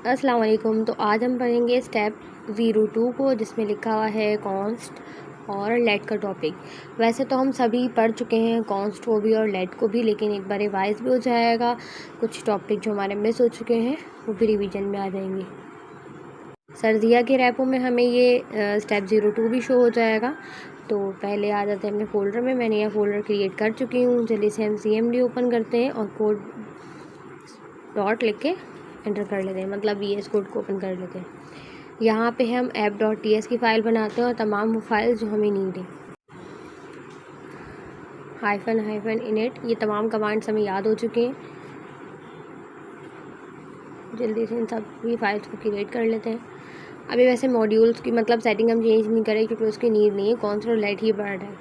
अस्सलाम वालेकुम। तो आज हम पढ़ेंगे स्टेप 02 को, जिसमें लिखा हुआ है कॉन्स्ट और लेट का टॉपिक। वैसे तो हम सभी पढ़ चुके हैं कॉन्स्ट को भी और लेट को भी, लेकिन एक बार रिवाइज भी हो जाएगा। कुछ टॉपिक जो हमारे मिस हो चुके हैं वो भी रिवीजन में आ जाएंगे। सर्दिया के रैपों में हमें ये स्टेप 02 भी शो हो जाएगा। तो पहले आ जाते हैं अपने फ़ोल्डर में। मैंने यह फ़ोल्डर क्रिएट कर चुकी हूँ। जल्दी से हम CMD ओपन करते हैं और कोड डॉट लिख के एंटर कर लेते हैं, मतलब VS कोड को ओपन कर लेते हैं। यहाँ पे हम app.ts की फ़ाइल बनाते हैं और तमाम वो फाइल जो हमें नीड है, हाइफन इनिट, ये तमाम कमांड्स हमें याद हो चुके हैं। जल्दी से इन सब ये फाइल्स को क्रिएट कर लेते हैं। अभी वैसे मॉड्यूल्स की मतलब सेटिंग हम चेंज नहीं करें क्योंकि उसकी नीड नहीं है, कॉन्स्ट और लेट ही पढ़ है।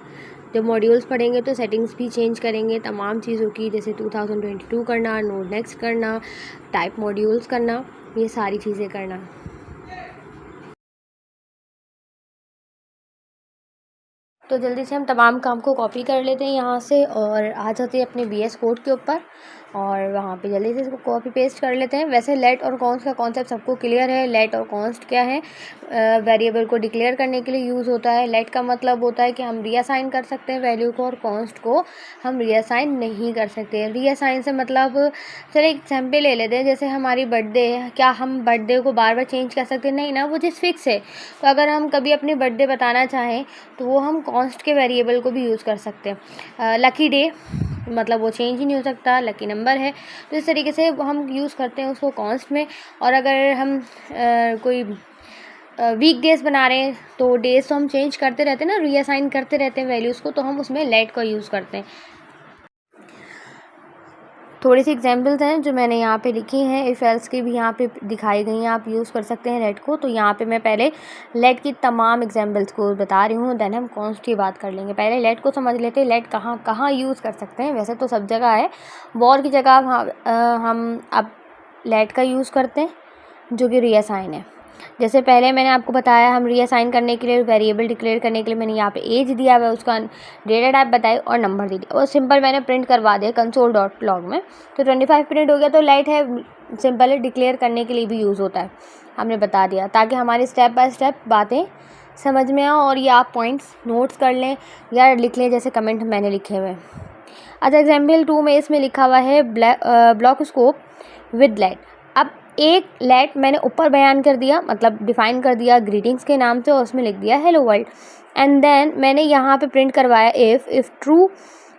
जब मॉड्यूल्स पढ़ेंगे तो सेटिंग्स भी चेंज करेंगे तमाम चीज़ों की, जैसे 2022 करना, नोड नेक्स्ट करना, टाइप मॉड्यूल्स करना, ये सारी चीज़ें करना। तो जल्दी से हम तमाम काम को कॉपी कर लेते हैं यहाँ से और आ जाते हैं अपने VS कोड के ऊपर और वहाँ पे जल्दी से इसको कॉपी पेस्ट कर लेते हैं। वैसे लेट और कॉन्स्ट का कॉन्सेप्ट सबको क्लियर है। लेट और कॉन्स्ट क्या है? वेरिएबल को डिक्लेयर करने के लिए यूज़ होता है। लेट का मतलब होता है कि हम रीअसाइन कर सकते हैं वैल्यू को, और कॉन्स्ट को हम रीअसाइन नहीं कर सकते। रीअसाइन से मतलब, चलिए एग्जाम्पल ले लेते हैं, जैसे हमारी बर्थडे है, क्या हम बर्थडे को बार बार चेंज कर सकते हैं? नहीं ना, वो चीज़ फिक्स है। तो अगर हम कभी अपनी बर्थडे बताना चाहें तो वो हम कॉन्स्ट के वेरिएबल को भी यूज़ कर सकते हैं। लकी डे मतलब वो चेंज ही नहीं हो सकता, लकी नंबर है, तो इस तरीके से हम यूज़ करते हैं उसको कॉन्स्ट में। और अगर हम कोई वीक डेज बना रहे हैं तो डेज तो हम चेंज करते रहते हैं ना, रीअसाइन करते रहते हैं वैल्यूज़ को, तो हम उसमें लेट का यूज़ करते हैं। थोड़ी सी एग्जांपल्स हैं जो मैंने यहाँ पे लिखी हैं, इफ़ एल्स की भी यहाँ पे दिखाई गई हैं, आप यूज़ कर सकते हैं लेट को। तो यहाँ पे मैं पहले लेट की तमाम एग्जांपल्स को बता रही हूँ, देन हम कॉन्स्ट की बात कर लेंगे। पहले लेट को समझ लेते हैं, लेट कहाँ कहाँ यूज़ कर सकते हैं। वैसे तो सब जगह है, वॉर की जगह हम अब लेट का यूज़ करते हैं, जो कि रीअसाइन है। जैसे पहले मैंने आपको बताया, हम रीअसाइन करने के लिए, वेरिएबल डिक्लेयर करने के लिए मैंने यहाँ पे एज दिया हुआ है, उसका डेटा टाइप बताई और नंबर दे दिया और सिंपल मैंने प्रिंट करवा दिया console.log में। तो 25 प्रिंट हो गया। तो लेट है, सिंपल है, डिक्लेयर करने के लिए भी यूज़ होता है, हमने बता दिया, ताकि हमारी स्टेप बाय स्टेप बातें समझ में आओ और ये आप पॉइंट्स नोट्स कर लें या लिख लें, जैसे कमेंट मैंने लिखे हुए हैं। अच्छा, एग्जाम्पल 2 में इसमें लिखा हुआ है ब्लॉक स्कोप विद लेट। अब एक लेट मैंने ऊपर बयान कर दिया, मतलब डिफ़ाइन कर दिया ग्रीटिंग्स के नाम से, और उसमें लिख दिया हेलो वर्ल्ड। एंड देन मैंने यहाँ पे प्रिंट करवाया इफ़ ट्रू।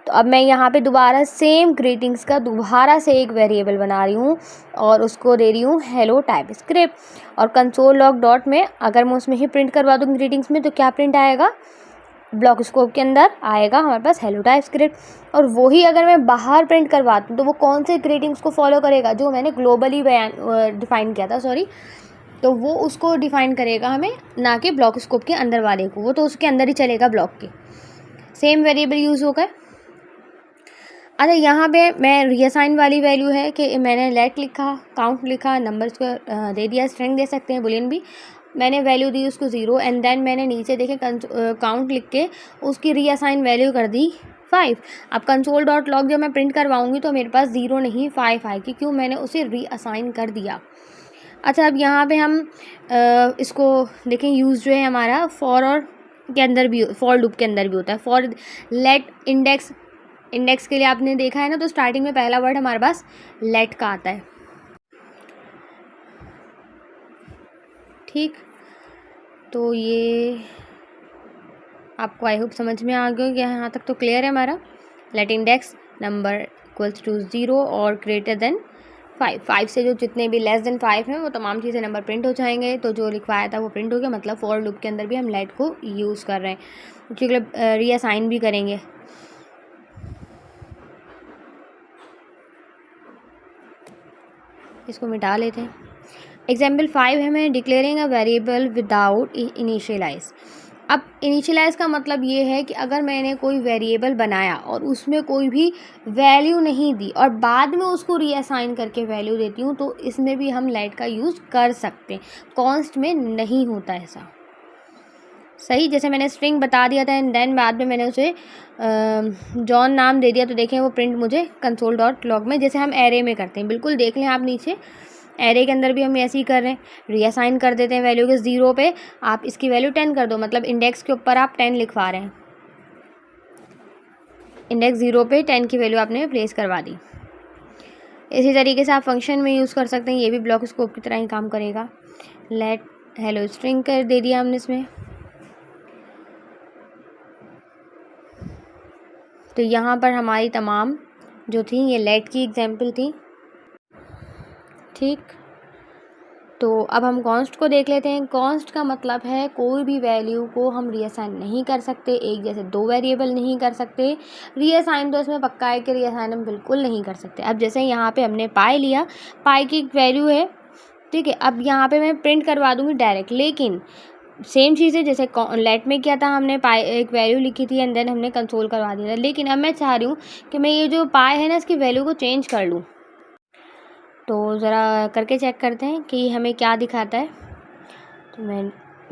तो अब मैं यहाँ पे दोबारा सेम ग्रीटिंग्स का दोबारा से एक वेरिएबल बना रही हूँ और उसको दे रही हूँ हेलो टाइप स्क्रिप्ट। और कंसोल लॉग डॉट में अगर मैं उसमें ही प्रिंट करवा दूँ ग्रीटिंग्स में, तो क्या प्रिंट आएगा? ब्लॉक स्कोप के अंदर आएगा हमारे पास हेलो टाइप स्क्रिप्ट। और वही अगर मैं बाहर प्रिंट करवाती हूँ तो वो कौन से ग्रीटिंग्स को फॉलो करेगा? जो मैंने ग्लोबली डिफ़ाइन किया था, सॉरी, तो वो उसको डिफ़ाइन करेगा हमें, ना कि ब्लॉक स्कोप के अंदर वाले को। वो तो उसके अंदर ही चलेगा ब्लॉक के। सेम वेरिएबल यूज़ होगा। अच्छा, यहाँ पे मैं रीअसाइन वाली वैल्यू है कि मैंने लेट लिखा, काउंट लिखा, नंबर्स को दे दिया, स्ट्रिंग दे सकते हैं, बुलियन भी, मैंने वैल्यू दी उसको 0। एंड देन मैंने नीचे देखे काउंट लिख के उसकी रीअसाइन वैल्यू कर दी 5। अब console.log जब मैं प्रिंट करवाऊँगी तो मेरे पास 0 नहीं 5 आएगी, क्यों? मैंने उसे रीअसाइन कर दिया। अच्छा, अब यहाँ पे हम इसको देखें, यूज़ जो है हमारा फॉर और के अंदर भी, फॉर लूप के अंदर भी होता है। फॉर लेट इंडेक्स के लिए आपने देखा है ना, तो स्टार्टिंग में पहला वर्ड हमारे पास लेट का आता है, ठीक। तो ये आपको आई होप समझ में आ गया, यहाँ तक तो क्लियर है हमारा। Let index number equals to 0 और ग्रेटर देन 5 से जो जितने भी लेस देन 5 हैं वो तमाम चीज़ें नंबर प्रिंट हो जाएंगे। तो जो लिखवाया था वो प्रिंट हो गया, मतलब फॉर लूप के अंदर भी हम लेट को यूज़ कर रहे हैं, क्योंकि रीअसाइन भी करेंगे। इसको मिटा लेते हैं। एग्जाम्पल 5 है, मैं declaring a variable without initialize. अब इनिशियलाइज का मतलब ये है कि अगर मैंने कोई वेरिएबल बनाया और उसमें कोई भी वैल्यू नहीं दी और बाद में उसको रीअसाइन करके वैल्यू देती हूँ, तो इसमें भी हम लेट का यूज़ कर सकते हैं। कॉन्स्ट में नहीं होता ऐसा, सही। जैसे मैंने स्ट्रिंग बता दिया था एंड देन बाद में मैंने उसे जॉन नाम दे दिया, तो देखें वो प्रिंट मुझे console.log में, जैसे हम एरे में करते हैं, बिल्कुल देख लें आप नीचे एरे के अंदर भी हम ऐसे ही कर रहे हैं, रीअसाइन कर देते हैं वैल्यू के 0 पे, आप इसकी वैल्यू 10 कर दो, मतलब इंडेक्स के ऊपर आप 10 लिखवा रहे हैं, इंडेक्स 0 पे 10 की वैल्यू आपने प्लेस करवा दी। इसी तरीके से आप फंक्शन में यूज़ कर सकते हैं, ये भी ब्लॉक स्कोप की तरह ही काम करेगा। लेट हेलो स्ट्रिंग कर दे दिया हमने इसमें। तो यहाँ पर हमारी तमाम जो थी ये लेट की एग्जाम्पल थी, ठीक। तो अब हम कॉन्स्ट को देख लेते हैं। कॉन्स्ट का मतलब है कोई भी वैल्यू को हम रीअसाइन नहीं कर सकते, एक जैसे दो वेरिएबल नहीं कर सकते। रीअसाइन तो इसमें पक्का है कि रीअसाइन हम बिल्कुल नहीं कर सकते। अब जैसे यहाँ पे हमने पाई लिया, पाई की एक वैल्यू है, ठीक है। अब यहाँ पे मैं प्रिंट करवा दूँगी डायरेक्ट, लेकिन सेम चीज़ है जैसे लेट में क्या था, हमने पाई एक वैल्यू लिखी थी एंड देन हमने कंसोल करवा दिया था। लेकिन अब मैं चाह रही हूँ कि मैं ये जो पाई है ना, इसकी वैल्यू को चेंज कर लूँ। तो ज़रा करके चेक करते हैं कि हमें क्या दिखाता है। तो मैं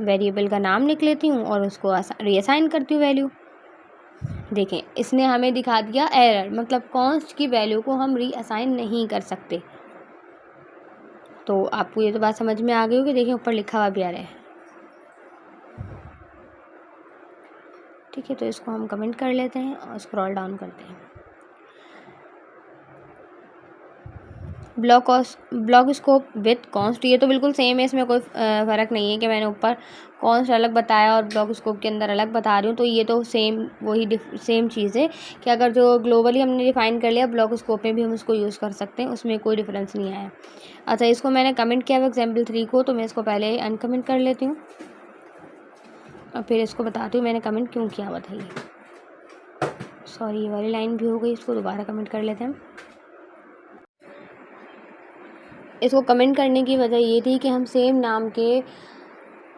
वेरिएबल का नाम लिख लेती हूँ और उसको रीअसाइन करती हूँ वैल्यू। देखें, इसने हमें दिखा दिया एरर, मतलब कॉन्स्ट की वैल्यू को हम रीअसाइन नहीं कर सकते। तो आपको ये तो बात समझ में आ गई होगी। देखिए ऊपर लिखा हुआ भी आ रहा है, ठीक है। तो इसको हम कमेंट कर लेते हैं और स्क्रॉल डाउन करते हैं। ब्लॉक स्कोप विथ कॉन्स्ट, ये तो बिल्कुल सेम है, इसमें कोई फ़र्क नहीं है कि मैंने ऊपर कॉन्स्ट अलग बताया और ब्लॉक स्कोप के अंदर अलग बता रही हूँ। तो ये तो सेम वही सेम चीज़ है कि अगर जो ग्लोबली हमने डिफ़ाइन कर लिया, ब्लॉक स्कोप में भी हम उसको यूज़ कर सकते हैं, उसमें कोई डिफरेंस नहीं आया। अच्छा, इसको मैंने कमेंट किया हुआ एग्जाम्पल 3 को, तो मैं इसको पहले अनकमेंट कर लेती हूँ और फिर इसको बताती हूँ मैंने कमेंट क्यों किया हुआ था। ये सॉरी, ये वाली लाइन भी हो गई, इसको दोबारा कमेंट कर लेते हैं। इसको कमेंट करने की वजह ये थी कि हम सेम नाम के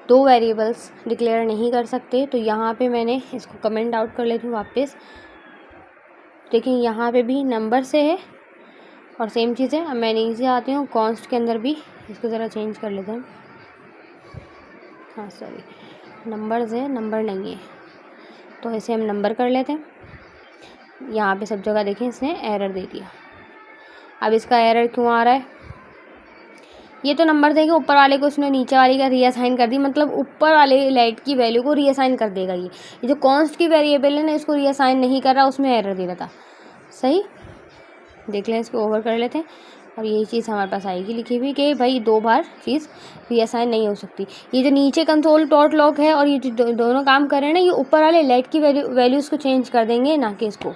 दो वेरिएबल्स डिक्लेयर नहीं कर सकते। तो यहाँ पे मैंने इसको कमेंट आउट कर लेती हूँ वापस। देखिए यहाँ पे भी नंबर से है और सेम चीज़ है। अब मैं नीचे आती हूँ, कॉन्स्ट के अंदर भी इसको ज़रा चेंज कर लेते हैं। हाँ सॉरी, नंबर्स है, नंबर नहीं है, तो इसे हम नंबर कर लेते हैं। यहाँ पे सब जगह देखें इसने एरर दे दिया। अब इसका एरर क्यों आ रहा है? ये तो नंबर देगा, ऊपर वाले को उसने नीचे वाले का रीअसाइन कर दी, मतलब ऊपर वाले लेट की वैल्यू को रीअसाइन कर देगा। ये जो कॉन्स्ट की वेरिएबल है ना, इसको रीअसाइन नहीं कर रहा, उसमें एरर दे रहा था। सही, देख लें, इसको ओवर कर लेते हैं और यही चीज़ हमारे पास आएगी लिखी हुई कि भाई 2 बार चीज़ रीअसाइन नहीं हो सकती। ये जो नीचे कंसोल डॉट लॉग है और ये जो दोनों काम कर रहे हैं ना, ये ऊपर वाले लेट की वैल्यूज़ को चेंज कर देंगे, ना कि इसको।